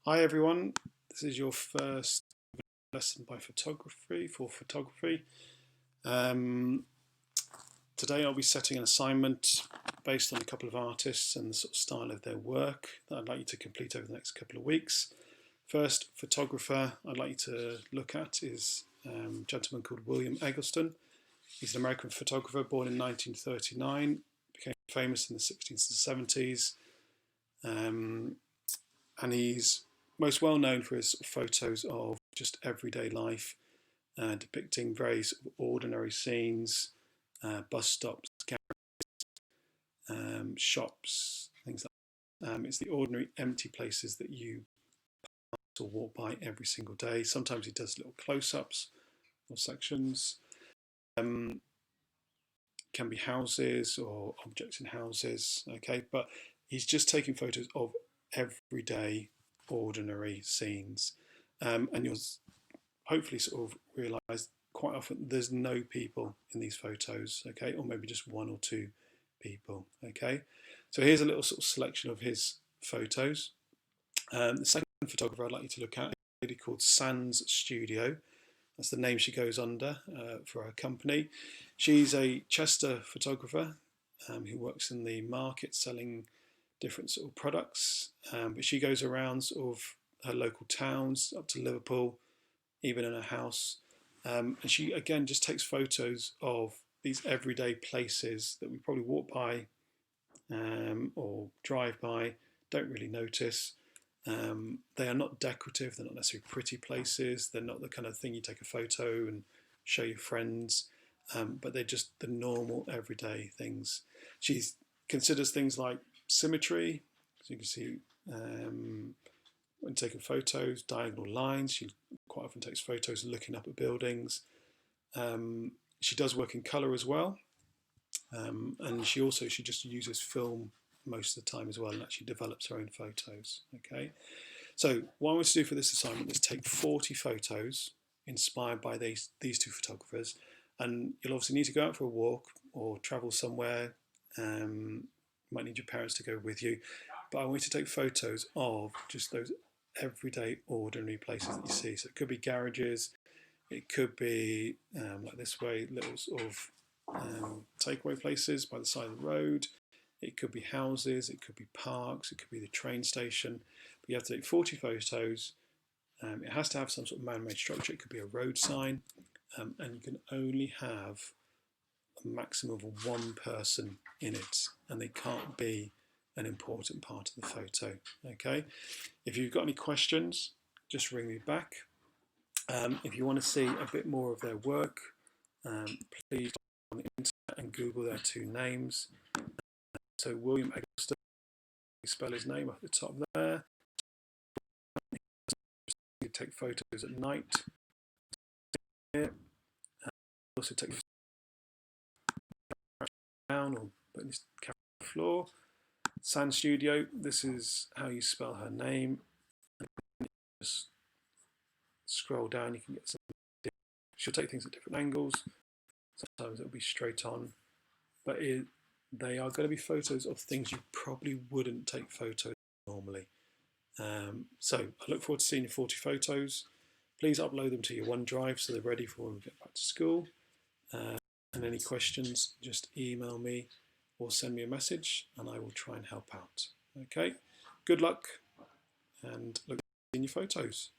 Hi everyone, this is your first lesson for photography. Today I'll be setting an assignment based on a couple of artists and the sort of style of their work that I'd like you to complete over the next couple of weeks. First photographer I'd like you to look at is a gentleman called William Eggleston. He's an American photographer born in 1939, became famous in the 60s and 70s, and he's most well known for his photos of just everyday life, depicting very sort of ordinary scenes, bus stops, shops, things like that. It's the ordinary empty places that you pass or walk by every single day. Sometimes he does little close-ups or sections. Can be houses or objects in houses, okay, but he's just taking photos of everyday ordinary scenes, and you'll hopefully sort of realize quite often there's no people in these photos, okay, or maybe just one or two people, okay. So here's a little sort of selection of his photos. The second photographer I'd like you to look at is a lady called Sands Studio. That's the name she goes under for her company. She's a Chester photographer who works in the market selling different sort of products, but she goes around sort of her local towns up to Liverpool, even in her house, and she again just takes photos of these everyday places that we probably walk by or drive by, don't really notice. They are not decorative, they're not necessarily pretty places, they're not the kind of thing you take a photo and show your friends, but they're just the normal everyday things. She considers things like symmetry, so you can see when taking photos, diagonal lines. She quite often takes photos looking up at buildings. She does work in colour as well, and she just uses film most of the time as well, and actually develops her own photos. Okay, so what I want to do for this assignment is take 40 photos inspired by these two photographers, and you'll obviously need to go out for a walk or travel somewhere. You might need your parents to go with you, but I want you to take photos of just those everyday ordinary places that you see. So it could be garages, it could be like this way, little sort of takeaway places by the side of the road, it could be houses, it could be parks, it could be the train station, but you have to take 40 photos. It has to have some sort of man-made structure. It could be a road sign, and you can only have a maximum of one person in it, and they can't be an important part of the photo. Okay, if you've got any questions, just ring me back. If you want to see a bit more of their work, please go on the internet and Google their two names. So William Eggleston, spell his name at the top there. You take photos at night. Also take down or put this camera on the floor. Sands Studio, this is how you spell her name. Just scroll down, you can get some. She'll take things at different angles. Sometimes it'll be straight on, but they are going to be photos of things you probably wouldn't take photos normally. So I look forward to seeing your 40 photos. Please upload them to your OneDrive so they're ready for when we get back to school. And any questions, just email me or send me a message and I will try and help out. Okay, good luck and look forward to seeing your photos.